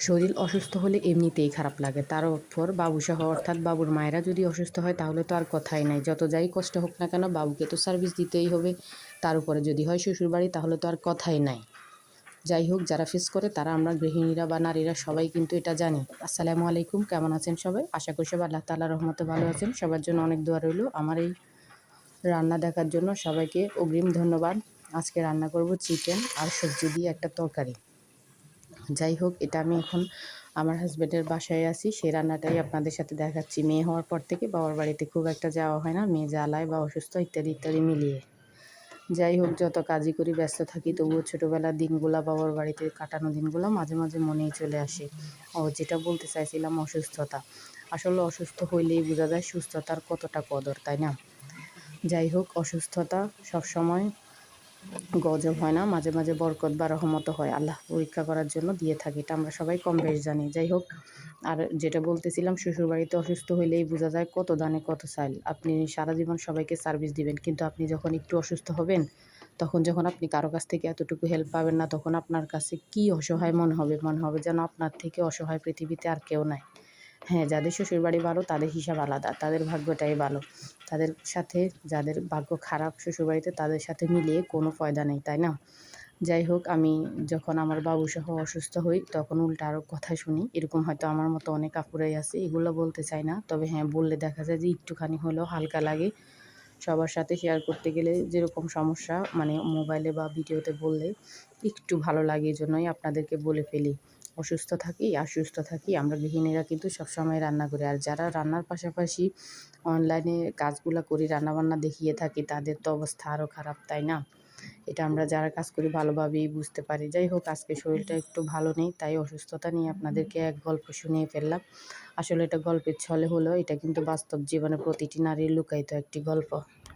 শরীর অসুস্থ হলে এমনিতেই খারাপ লাগে, তার উপর বাবুসহ অর্থাৎ বাবুর মায়েরা যদি অসুস্থ হয় তাহলে তো আর কথাই নাই। যত যাই কষ্ট হোক না কেন বাবুকে তো সার্ভিস দিতেই হবে। তার উপরে যদি হয় শ্বশুরবাড়ি তাহলে তো আর কথাই নাই। যাই হোক, যারা ফেস করে তারা আমরা গৃহিণীরা বা নারীরা সবাই কিন্তু এটা জানি। আসসালামু আলাইকুম, কেমন আছেন সবাই? আশা করি সবাই আল্লাহ তাআলার রহমতে ভালো আছেন। সবার জন্য অনেক দোয়া রইল। আমার এই রান্না দেখার জন্য সবাইকে অগ্রিম ধন্যবাদ। আজকে রান্না করব চিকেন আর সবজি দিয়ে একটা তরকারি। যাই হোক, এটা আমি এখন আমার হাজব্যান্ডের বাসায় আছি, সেই রান্নাটাই আপনাদের সাথে দেখাচ্ছি। মেয়ে হওয়ার পর থেকে বাবার বাড়িতে খুব একটা যাওয়া হয় না, মেয়ে জ্বালায় বা অসুস্থ ইত্যাদি ইত্যাদি মিলিয়ে। যাই হোক, যত কাজই করি ব্যস্ত থাকি তবুও ছোটোবেলার দিনগুলো, বাবার বাড়িতে কাটানো দিনগুলো মাঝে মাঝে মনেই চলে আসে। যেটা বলতে চাইছিলাম, অসুস্থতা। আসলে অসুস্থ হইলেই বোঝা যায় সুস্থতার কতটা কদর, তাই না? যাই হোক, অসুস্থতা সবসময় গজব হয় না, মাঝে মাঝে বরকত বা রহমতও হয়। আল্লাহ পরীক্ষা করার জন্য দিয়ে থাকে, এটা আমরা সবাই কম বেশ জানি। যাই হোক, আর যেটা বলতেছিলাম, শ্বশুরবাড়িতে অসুস্থ হইলেই বোঝা যায় কত দানে কত চাল। আপনি সারা জীবন সবাইকে সার্ভিস দিবেন, কিন্তু আপনি যখন একটু অসুস্থ হবেন, তখন যখন আপনি কারো কাছ থেকে এতটুকু হেল্প পাবেন না, তখন আপনার কাছে কি অসহায় মনে হবে। মনে হবে যেন আপনার থেকে অসহায় পৃথিবীতে আর কেউ নাই। হ্যাঁ, যাদের শ্বশুরবাড়ি ভালো তাদের হিসাব আলাদা, তাদের ভাগ্যটাই ভালো। তাদের সাথে যাদের ভাগ্য খারাপ শ্বশুরবাড়িতে, তাদের সাথে মিলিয়ে কোনো ফয়দা নেই, তাই না? যাই হোক, আমি যখন আমার বাবুসহ অসুস্থ হই তখন উল্টা আরও কথা শুনি। এরকম হয়তো আমার মতো অনেক আপুরাই আছে, এগুলো বলতে চাই না, তবে হ্যাঁ, বললে দেখা যায় যে একটুখানি হলেও হালকা লাগে। সবার সাথে শেয়ার করতে গেলে যেরকম সমস্যা, মানে মোবাইলে বা ভিডিওতে বললে একটু ভালো লাগে, এই জন্যই আপনাদেরকে বলে ফেলি। অসুস্থ থাকি আর সুস্থ থাকি, আমরা গৃহিণীরা কিন্তু সবসময় রান্না করি। আর যারা রান্নার পাশাপাশি অনলাইনে কাজগুলো করি, রান্নাবান্না দেখিয়ে থাকি, তাদের তো অবস্থা আরও খারাপ, তাই না? এটা আমরা যারা কাজ করি ভালোভাবেই বুঝতে পারি। যাই হোক, আজকে শরীরটা একটু ভালো নেই, তাই অসুস্থতা নিয়ে আপনাদেরকে এক গল্প শুনিয়ে ফেললাম। আসলে এটা গল্পের ছলে হলেও এটা কিন্তু বাস্তব জীবনে প্রতিটি নারীর লুকায়িত একটি গল্প।